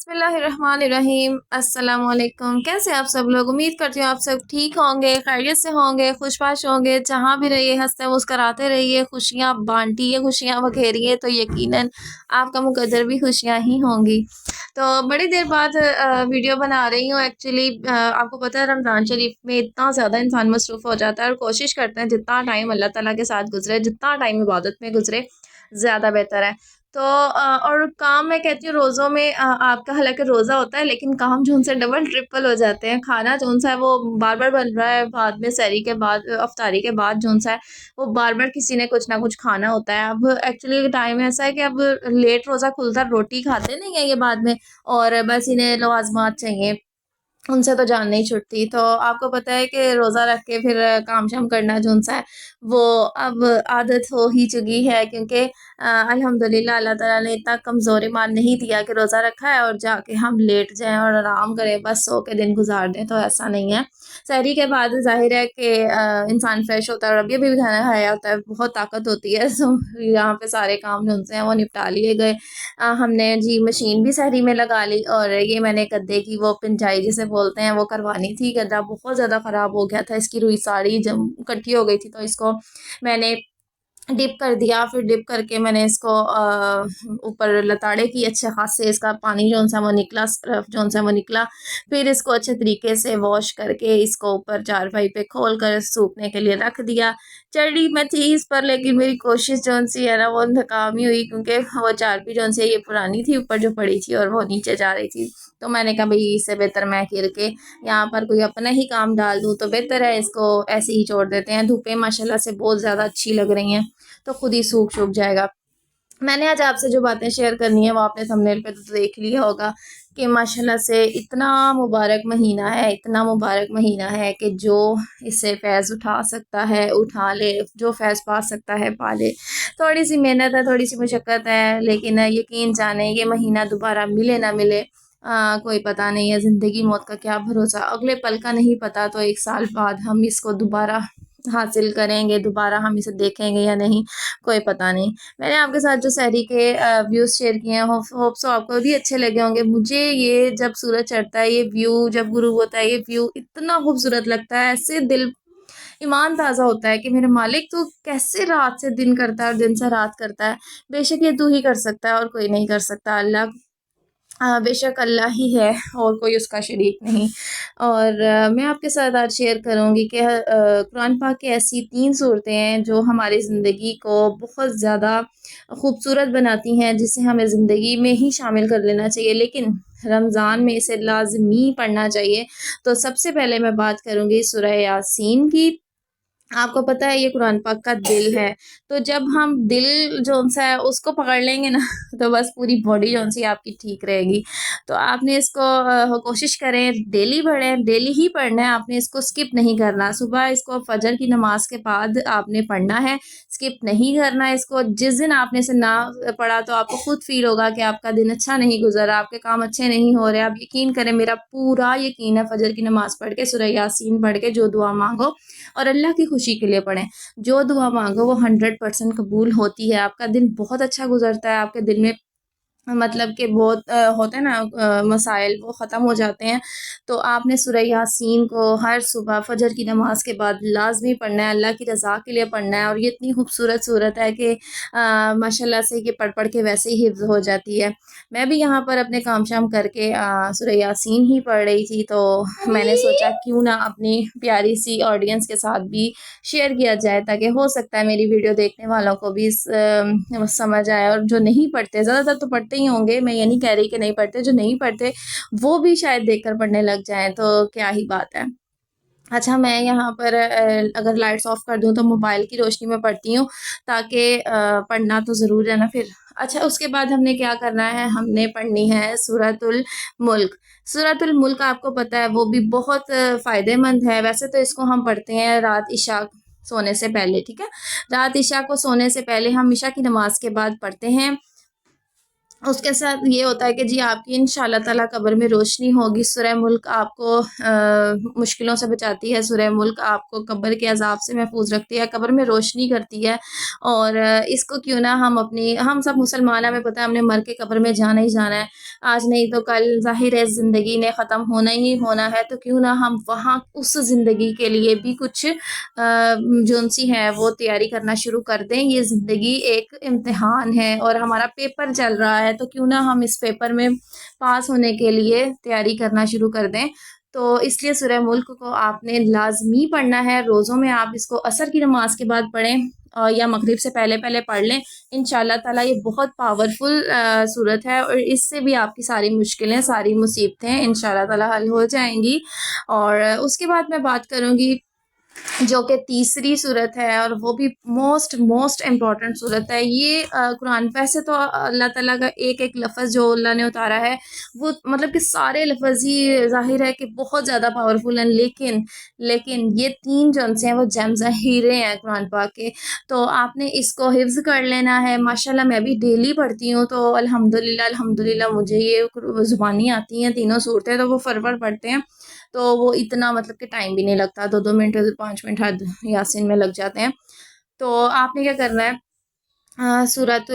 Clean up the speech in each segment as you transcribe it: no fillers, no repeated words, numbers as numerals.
बिस्मिल्लाहिर्रहमानिर्रहीम। अस्सलाम वालेकुम। कैसे आप सब लोग? उम्मीद करती हूँ आप सब ठीक होंगे, खैरियत से होंगे, खुशबाश होंगे। जहाँ भी रहिए हंसते मुस्कराते रहिए, खुशियाँ बांटिए, खुशियाँ बखेरिए, तो यकीनन आपका मुकद्दर भी खुशियाँ ही होंगी। तो बड़ी देर बाद वीडियो बना रही हूँ। एक्चुअली आपको पता है रमज़ान शरीफ में इतना ज़्यादा इंसान मसरूफ़ हो जाता है और कोशिश करते हैं जितना टाइम अल्लाह ताला के साथ गुजरे, जितना टाइम इबादत में गुजरे ज़्यादा बेहतर है। तो और काम मैं कहती हूँ रोज़ों में आपका हालांकि रोज़ा होता है लेकिन काम जो उनसे डबल ट्रिपल हो जाते हैं। खाना जो सा है वो बार बार बन रहा है, बाद में सहरी के बाद अफ्तारी के बाद जो सा है वो बार बार किसी ने कुछ ना कुछ खाना होता है। अब एक्चुअली टाइम ऐसा है कि अब लेट रोज़ा खुलता, रोटी खाते नहीं है ये बाद में, और बस इन्हें लवाजमात चाहिए, उनसे तो जान नहीं छुटती। तो आपको पता है कि रोज़ा रख के फिर काम शाम करना जो सा है वो अब आदत हो ही चुकी है, क्योंकि अल्हम्दुलिल्लाह अल्लाह ताला ने इतना कमज़ोर ईमान नहीं दिया कि रोज़ा रखा है और जाके हम लेट जाएं और आराम करें, बस सो के दिन गुजार दें। तो ऐसा नहीं है। सहरी के बाद ज़ाहिर है कि इंसान फ्रेश होता है और अभी भी खाना खाया होता है, बहुत ताकत होती है। सो यहाँ पे सारे काम जो से हैं वो निपटा लिए गए। हमने जी मशीन भी सहरी में लगा ली, और ये मैंने गद्दे की वो पिंजाई जिसे बोलते हैं वो करवानी थी। गद्दा बहुत ज़्यादा ख़राब हो गया था, इसकी रुई साड़ी जम इकट्ठी हो गई थी, तो इसको मैंने डिप कर दिया। फिर डिप करके मैंने इसको ऊपर लताड़े की अच्छे खासे, इसका पानी जो सा वो निकला, स्क्रफ जो सा वो निकला। फिर इसको अच्छे तरीके से वॉश करके इसको ऊपर चारपाई पे खोल कर सूखने के लिए रख दिया। चढ़ी मैं थी इस पर, लेकिन मेरी कोशिश जो सी है ना वो नाकामी हुई, क्योंकि वो चारपाई जो सी है ये पुरानी थी, ऊपर जो पड़ी थी और वो नीचे जा रही थी। तो मैंने कहा भाई इससे बेहतर मैं गिर के यहाँ पर कोई अपना ही काम डाल दूँ, तो बेहतर है इसको ऐसे ही छोड़ देते हैं। धूपें माशाल्लाह से बहुत ज़्यादा अच्छी लग रही हैं, तो खुद ही सूख जाएगा। मैंने आज आपसे जो बातें शेयर करनी है वो आपने थंबनेल पे तो देख लिया होगा कि माशाल्लाह से इतना मुबारक महीना है, इतना मुबारक महीना है कि जो इससे फैज़ उठा सकता है उठा ले, जो फैज़ पा सकता है पा ले। थोड़ी सी मेहनत है, थोड़ी सी मुशक्क़त है, लेकिन यकीन जाने ये महीना दोबारा मिले ना मिले कोई पता नहीं है। ज़िंदगी मौत का क्या भरोसा, अगले पल का नहीं पता, तो 1 साल बाद हम इसको दोबारा हासिल करेंगे, दोबारा हम इसे देखेंगे या नहीं, कोई पता नहीं। मैंने आपके साथ जो सहरी के व्यूज़ शेयर किए हैं, होप सो आपको भी अच्छे लगे होंगे। मुझे ये जब सूरज चढ़ता है, ये व्यू जब गुरूब होता है, ये व्यू इतना खूबसूरत लगता है, ऐसे दिल ईमान ताज़ा होता है कि मेरे मालिक तू कैसे रात से दिन करता है और दिन से रात करता है। बेशक ये तू ही कर सकता है और कोई नहीं कर सकता। अल्लाह बेशक अल्लाह ही है और कोई उसका शरीक नहीं। और मैं आपके साथ आज शेयर करूँगी कि कुरान पाक की ऐसी 3 सूरतें हैं जो हमारी ज़िंदगी को बहुत ज़्यादा खूबसूरत बनाती हैं, जिसे हमें ज़िंदगी में ही शामिल कर लेना चाहिए, लेकिन रमज़ान में इसे लाज़मी पढ़ना चाहिए। तो सबसे पहले मैं बात करूँगी सूरह यासीन की। आपको पता है ये कुरान पाक का दिल है, तो जब हम दिल जो-सा है उसको पकड़ लेंगे ना तो बस पूरी बॉडी जो-सी आपकी ठीक रहेगी। तो आपने इसको कोशिश करें डेली पढ़ें, डेली ही पढ़ना है आपने, इसको स्किप नहीं करना। सुबह इसको फजर की नमाज के बाद आपने पढ़ना है, स्किप नहीं करना है इसको। जिस दिन आपने इसे ना पढ़ा तो आपको खुद फील होगा कि आपका दिन अच्छा नहीं गुजरा, आपके काम अच्छे नहीं हो रहे। आप यकीन करें, मेरा पूरा यकीन है, फजर की नमाज पढ़ के सूरह यासीन पढ़ के जो दुआ मांगो और अल्लाह की खुशी के लिए पढ़ें, जो दुआ मांगो वो 100% कबूल होती है। आपका दिन बहुत अच्छा गुजरता है, आपके दिन में मतलब कि बहुत होते हैं ना मसाइल वो ख़त्म हो जाते हैं। तो आपने सूरह यासीन को हर सुबह फजर की नमाज के बाद लाजमी पढ़ना है, अल्लाह की रज़ा के लिए पढ़ना है। और ये इतनी खूबसूरत सूरत है कि माशाल्लाह से ये पढ़ पढ़ के वैसे ही हिफ्ज़ हो जाती है। मैं भी यहाँ पर अपने काम शाम करके सूरह यासीन ही पढ़ रही थी, तो मैंने सोचा क्यों ना अपनी प्यारी सी ऑडियंस के साथ भी शेयर किया जाए, ताकि हो सकता है मेरी वीडियो देखने वालों को भी समझ आए। और जो नहीं पढ़ते, ज़्यादातर तो पढ़ते ही होंगे, मैं ये नहीं कह रही कि नहीं पढ़ते, जो नहीं पढ़ते वो भी शायद देखकर पढ़ने लग जाएं, तो क्या ही बात है। अच्छा, मैं यहाँ पर अगर लाइट्स ऑफ कर दूँ तो मोबाइल की रोशनी में पढ़ती हूँ, ताकि पढ़ना तो ज़रूर है ना फिर। अच्छा, उसके बाद हमने क्या करना है, हमने पढ़नी है सूरतुल मुल्क। सूरतुल मुल्क आपको पता है वो भी बहुत फ़ायदेमंद है। वैसे तो इसको हम पढ़ते हैं रात इशा सोने से पहले, ठीक है। रात इशा को सोने से पहले हम इशा की नमाज के बाद पढ़ते हैं। اس کے ساتھ یہ ہوتا ہے کہ جی آپ کی انشاءاللہ تعالیٰ قبر میں روشنی ہوگی. سورہ ملک آپ کو مشکلوں سے بچاتی ہے. سورہ ملک آپ کو قبر کے عذاب سے محفوظ رکھتی ہے, قبر میں روشنی کرتی ہے. اور اس کو کیوں نہ ہم سب مسلمان ہیں, ہمیں پتہ ہے ہم نے مر کے قبر میں جانا ہی جانا ہے, آج نہیں تو کل ظاہر ہے زندگی نے ختم ہونا ہی ہونا ہے. تو کیوں نہ ہم وہاں اس زندگی کے لیے بھی کچھ جون سی ہے وہ تیاری کرنا شروع کر دیں. یہ زندگی ایک امتحان ہے اور ہمارا پیپر چل رہا ہے, تو کیوں نہ ہم اس پیپر میں پاس ہونے کے لیے تیاری کرنا شروع کر دیں. تو اس لیے سورہ ملک کو آپ نے لازمی پڑھنا ہے. روزوں میں آپ اس کو عصر کی نماز کے بعد پڑھیں یا مغرب سے پہلے پہلے پڑھ لیں. انشاءاللہ تعالیٰ یہ بہت پاورفل صورت ہے, اور اس سے بھی آپ کی ساری مشکلیں, ساری مصیبتیں انشاءاللہ تعالیٰ حل ہو جائیں گی. اور اس کے بعد میں بات کروں گی جو کہ تیسری صورت ہے, اور وہ بھی موسٹ امپورٹنٹ صورت ہے. یہ قرآن ویسے تو اللہ تعالیٰ کا ایک ایک لفظ جو اللہ نے اتارا ہے وہ مطلب کہ سارے لفظ ہی ظاہر ہے کہ بہت زیادہ پاورفل ہیں, لیکن یہ تین جون سے ہیں وہ جیمز ہیں, ہیرے ہیں قرآن پاک کے. تو آپ نے اس کو حفظ کر لینا ہے. ماشاءاللہ میں بھی ڈیلی پڑھتی ہوں, تو الحمدللہ مجھے یہ زبانی آتی ہیں تینوں صورتیں, تو وہ فرور پڑھتے ہیں. تو وہ اتنا مطلب کہ ٹائم بھی نہیں لگتا, 2 منٹ 5 منٹ حد یاسین میں لگ جاتے ہیں. تو آپ نے کیا کرنا ہے, سورۃ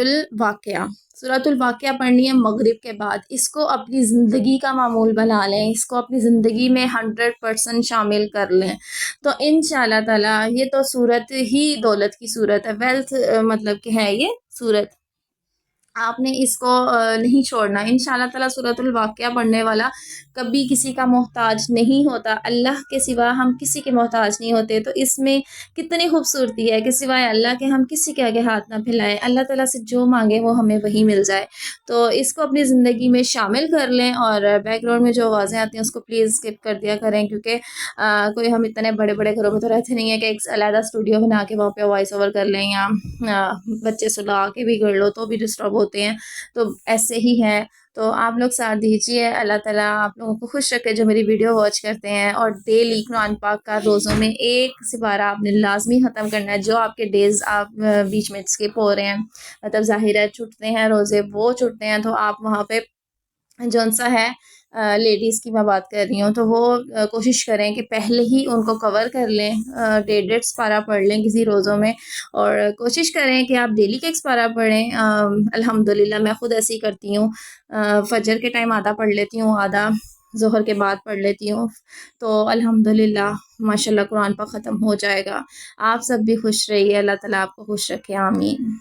الواقعہ پڑھنی ہے مغرب کے بعد. اس کو اپنی زندگی کا معمول بنا لیں, اس کو اپنی زندگی میں 100% شامل کر لیں. تو انشاءاللہ تعالیٰ یہ تو صورت ہی دولت کی صورت ہے, ویلتھ مطلب کہ ہے یہ صورت. آپ نے اس کو نہیں چھوڑنا. انشاءاللہ تعالیٰ سورۃ الواقعہ پڑھنے والا کبھی کسی کا محتاج نہیں ہوتا. اللہ کے سوا ہم کسی کے محتاج نہیں ہوتے. تو اس میں کتنی خوبصورتی ہے کہ سوائے اللہ کے ہم کسی کے آگے ہاتھ نہ پھیلائیں, اللہ تعالیٰ سے جو مانگے وہ ہمیں وہی مل جائے. تو اس کو اپنی زندگی میں شامل کر لیں, اور بیک گراؤنڈ میں جو آوازیں آتی ہیں اس کو پلیز اسکپ کر دیا کریں, کیونکہ کوئی ہم اتنے بڑے بڑے گھروں میں تو رہتے نہیں ہیں کہ ایک علیحدہ اسٹوڈیو بنا کے وہاں پہ وائس اوور کر لیں, یا بچے سلا کے بھی کر لو تو بھی ڈسٹرب ہوتے ہیں. تو ایسے ہی ہے. تو آپ لوگ ساتھ دیجیے. اللہ تعالیٰ آپ لوگوں کو خوش رکھے جو میری ویڈیو واچ کرتے ہیں. اور ڈیلی قرآن پاک کا روزوں میں ایک سپارہ آپ نے لازمی ختم کرنا ہے. جو آپ کے ڈیز آپ بیچ میں اسکپ ہو رہے ہیں, مطلب ظاہر ہے چھوٹتے ہیں روزے, وہ چھوٹتے ہیں, تو آپ وہاں پہ جون سا ہے لیڈیز کی میں بات کر رہی ہوں, تو وہ کوشش کریں کہ پہلے ہی ان کو کور کر لیں, 1.5 سپارہ پڑھ لیں کسی روزوں میں. اور کوشش کریں کہ آپ ڈیلی کا ایک سپارہ پڑھیں. الحمدللہ میں خود ایسے ہی کرتی ہوں, فجر کے ٹائم آدھا پڑھ لیتی ہوں, آدھا ظہر کے بعد پڑھ لیتی ہوں. تو الحمدللہ ماشاءاللہ قرآن پاک ختم ہو جائے گا. آپ سب بھی خوش رہیے, اللہ تعالیٰ آپ کو خوش رکھے, آمین.